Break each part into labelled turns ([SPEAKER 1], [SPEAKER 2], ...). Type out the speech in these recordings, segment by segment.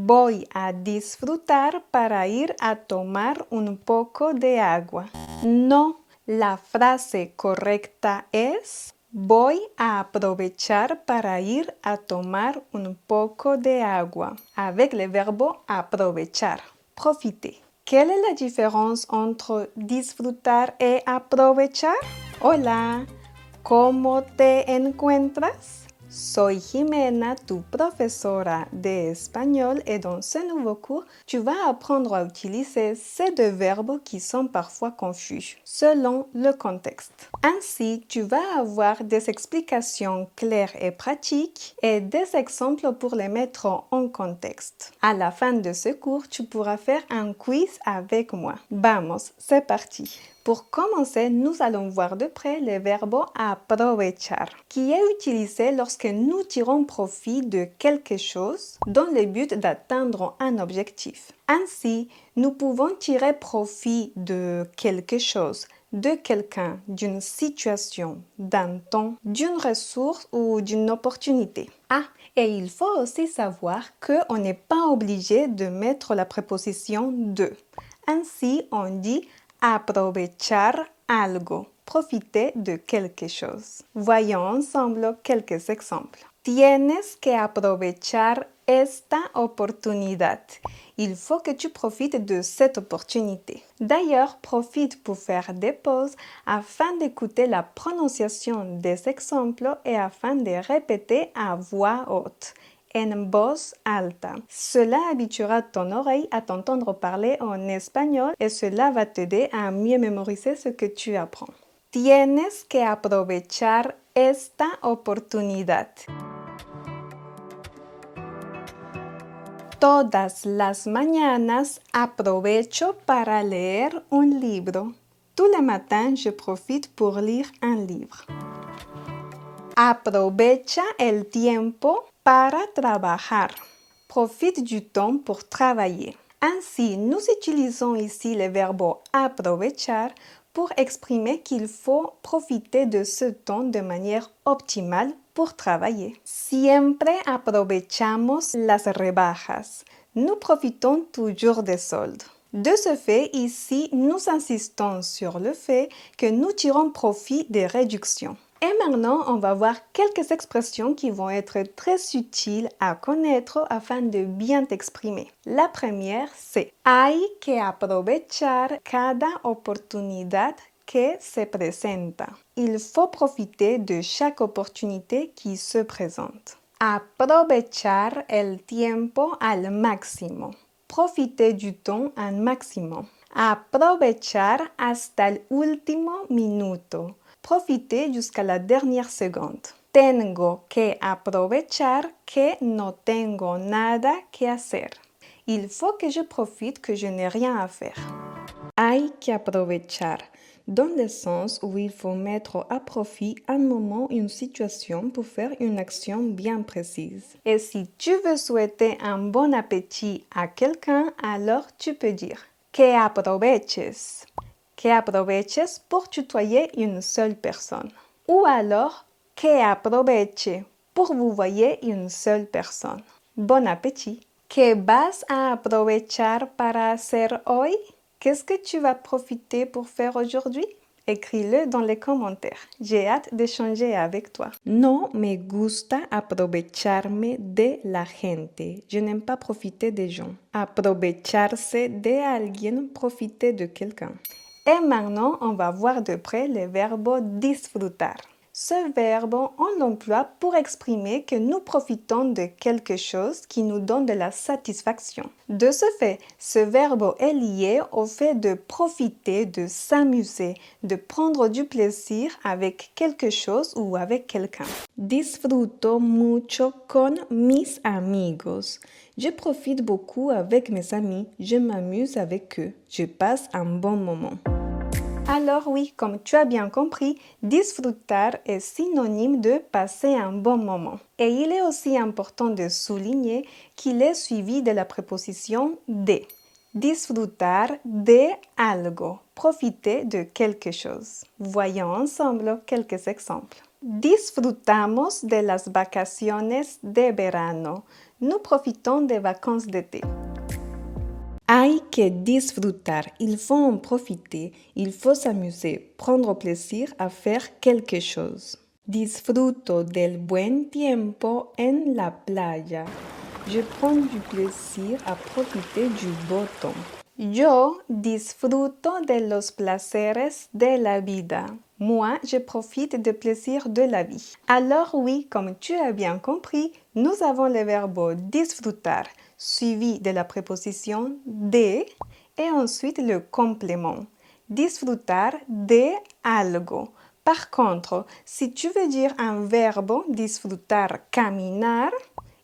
[SPEAKER 1] Voy a disfrutar para ir a tomar un poco de agua. No, la frase correcta es voy a aprovechar para ir a tomar un poco de agua. Avec le verbe aprovechar. Profiter. Quelle est la différence entre disfrutar et aprovechar? Hola, ¿cómo te encuentras? Soy Jimena, tu professora de espagnol et dans ce nouveau cours, tu vas apprendre à utiliser ces deux verbes qui sont parfois confus selon le contexte. Ainsi, tu vas avoir des explications claires et pratiques et des exemples pour les mettre en contexte. À la fin de ce cours, tu pourras faire un quiz avec moi. Vamos, c'est parti! Pour commencer, nous allons voir de près le verbe aprovechar, qui est utilisé lorsque nous tirons profit de quelque chose dans le but d'atteindre un objectif. Ainsi, nous pouvons tirer profit de quelque chose, de quelqu'un, d'une situation, d'un temps, d'une ressource ou d'une opportunité. Ah, et il faut aussi savoir qu'on n'est pas obligé de mettre la préposition de. Ainsi, on dit aprovechar algo, profiter de quelque chose. Voyons ensemble quelques exemples. Tienes que aprovechar esta oportunidad. Il faut que tu profites de cette opportunité. D'ailleurs, profite pour faire des pauses afin d'écouter la prononciation des exemples et afin de répéter à voix haute. En voz alta. Cela habituera ton oreille à t'entendre parler en espagnol et cela va t'aider à mieux mémoriser ce que tu apprends. Tienes que aprovechar esta oportunidad. Todas las mañanas aprovecho para leer un libro. Tous les matins, je profite pour lire un livre. Aprovecha el tiempo para trabajar. Profite du temps pour travailler. Ainsi, nous utilisons ici le verbe aprovechar pour exprimer qu'il faut profiter de ce temps de manière optimale pour travailler. Siempre aprovechamos las rebajas. Nous profitons toujours des soldes. De ce fait, ici, nous insistons sur le fait que nous tirons profit des réductions. Et maintenant, on va voir quelques expressions qui vont être très utiles à connaître afin de bien t'exprimer. La première, c'est hay que aprovechar cada oportunidad que se presenta. Il faut profiter de chaque opportunité qui se présente. Aprovechar el tiempo al máximo. Profiter du temps al máximo. Aprovechar hasta el último minuto. Profiter jusqu'à la dernière seconde. Tengo que aprovechar que no tengo nada que hacer. Il faut que je profite que je n'ai rien à faire. Hay que aprovechar, dans le sens où il faut mettre à profit un moment, une situation pour faire une action bien précise. Et si tu veux souhaiter un bon appétit à quelqu'un, alors tu peux dire que aproveches. Que aproveches pour tutoyer une seule personne. Ou alors, que aproveche pour vous voyer une seule personne. Bon appétit! ¿Qué vas a aprovechar para hacer hoy? Qu'est-ce que tu vas profiter pour faire aujourd'hui? Écris-le dans les commentaires. J'ai hâte d'échanger avec toi. No me gusta aprovecharme de la gente. Je n'aime pas profiter des gens. Aprovecharse de alguien, profiter de quelqu'un. Et maintenant, on va voir de près le verbe disfrutar. Ce verbe, on l'emploie pour exprimer que nous profitons de quelque chose qui nous donne de la satisfaction. De ce fait, ce verbe est lié au fait de profiter, de s'amuser, de prendre du plaisir avec quelque chose ou avec quelqu'un. Disfruto mucho con mis amigos. Je profite beaucoup avec mes amis, je m'amuse avec eux, je passe un bon moment. Alors oui, comme tu as bien compris, disfrutar est synonyme de passer un bon moment. Et il est aussi important de souligner qu'il est suivi de la préposition de. Disfrutar de algo, profiter de quelque chose. Voyons ensemble quelques exemples. Disfrutamos de las vacaciones de verano. Nous profitons des vacances d'été. Hay que disfrutar, il faut en profiter, il faut s'amuser, prendre plaisir à faire quelque chose. Disfruto del buen tiempo en la playa. Je prends du plaisir à profiter du beau temps. Yo disfruto de los placeres de la vida. Moi, je profite des plaisirs de la vie. Alors oui, comme tu as bien compris, nous avons le verbe disfrutar suivi de la préposition de et ensuite le complément. Disfrutar de algo. Par contre, si tu veux dire un verbe disfrutar caminar,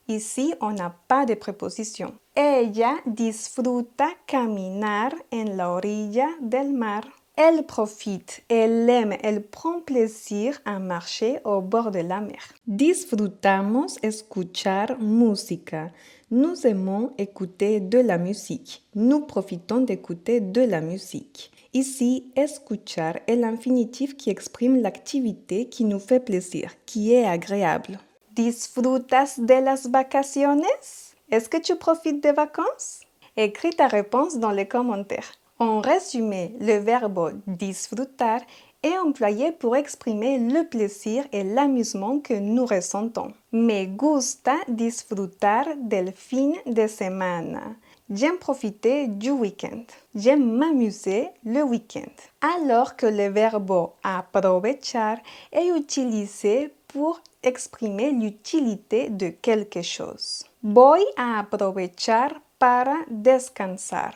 [SPEAKER 1] ici on n'a pas de préposition. Ella disfruta caminar en la orilla del mar. Elle profite, elle aime, elle prend plaisir à marcher au bord de la mer. Disfrutamos escuchar música. Nous aimons écouter de la musique. Nous profitons d'écouter de la musique. Ici, escuchar est l'infinitif qui exprime l'activité qui nous fait plaisir, qui est agréable. ¿Disfrutas de las vacaciones? Est-ce que tu profites des vacances? Écris ta réponse dans les commentaires. En résumé, le verbe disfrutar est employé pour exprimer le plaisir et l'amusement que nous ressentons. Me gusta disfrutar del fin de semana. J'aime profiter du week-end. J'aime m'amuser le week-end. Alors que le verbe aprovechar est utilisé pour exprimer l'utilité de quelque chose. Voy a aprovechar para descansar.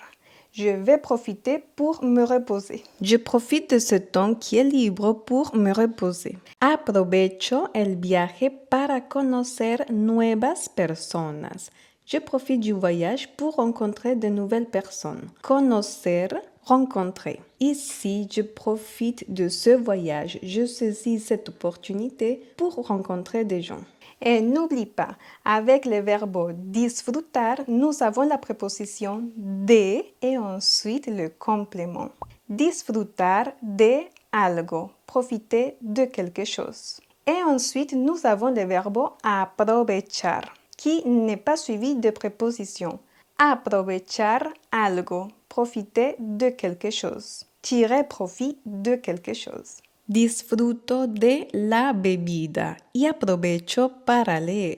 [SPEAKER 1] Je vais profiter pour me reposer. Je profite de ce temps qui est libre pour me reposer. Aprovecho el viaje para conocer nuevas personas. Je profite du voyage pour rencontrer de nouvelles personnes. Conocer, rencontrer. Ici, je profite de ce voyage. Je saisis cette opportunité pour rencontrer des gens. Et n'oublie pas, avec le verbe disfrutar, nous avons la préposition de et ensuite le complément. Disfrutar de algo, profiter de quelque chose. Et ensuite, nous avons le verbe aprovechar, qui n'est pas suivi de préposition. Aprovechar algo, profiter de quelque chose. Tirer profit de quelque chose. Disfruto de la bebida y aprovecho para leer.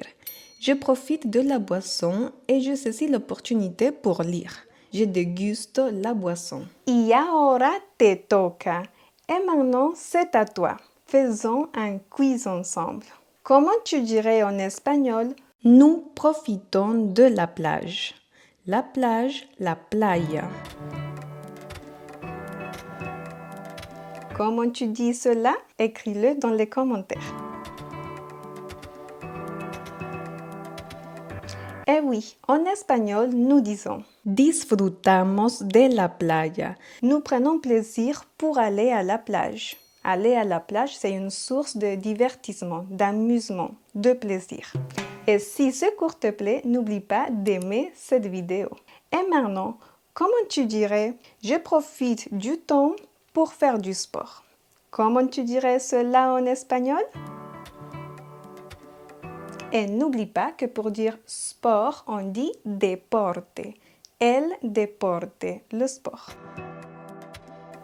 [SPEAKER 1] Je profite de la boisson et je saisis l'opportunité pour lire. Je déguste la boisson. Y ahora te toca. Et maintenant, c'est à toi. Faisons un quiz ensemble. Comment tu dirais en espagnol? Nous profitons de la plage. La plage, la playa. Comment tu dis cela? Écris-le dans les commentaires. Eh oui, en espagnol, nous disons disfrutamos de la playa. Nous prenons plaisir pour aller à la plage. Aller à la plage, c'est une source de divertissement, d'amusement, de plaisir. Et si ce cours te plaît, n'oublie pas d'aimer cette vidéo. Et maintenant, comment tu dirais je profite du temps pour faire du sport? Comment tu dirais cela en espagnol? Et n'oublie pas que pour dire sport, on dit deporte. El deporte, le sport.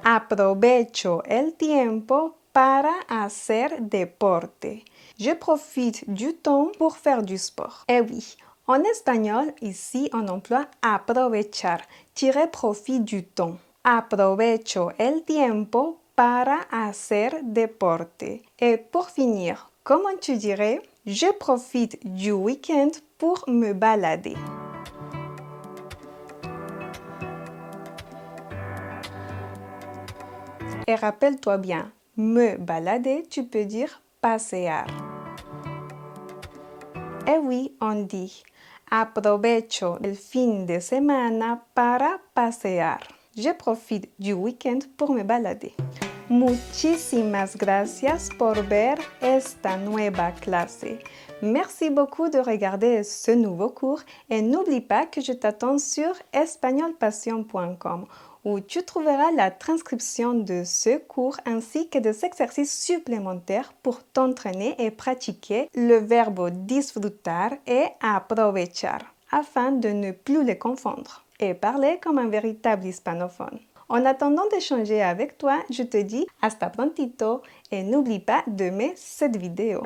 [SPEAKER 1] Aprovecho el tiempo para hacer deporte. Je profite du temps pour faire du sport. Eh oui, en espagnol, ici, on emploie aprovechar, tirer profit du temps. Aprovecho el tiempo para hacer deporte. Et pour finir, comment tu dirais je profite du week-end pour me balader. Et rappelle-toi bien, me balader, tu peux dire pasear. Et oui, on dit aprovecho el fin de semana para pasear. Je profite du week-end pour me balader. Muchísimas gracias por ver esta nueva clase. Merci beaucoup de regarder ce nouveau cours et n'oublie pas que je t'attends sur espagnolpassion.com où tu trouveras la transcription de ce cours ainsi que des exercices supplémentaires pour t'entraîner et pratiquer le verbe disfrutar et aprovechar afin de ne plus les confondre et parler comme un véritable hispanophone. En attendant d'échanger avec toi, je te dis hasta prontito et n'oublie pas d'aimer cette vidéo.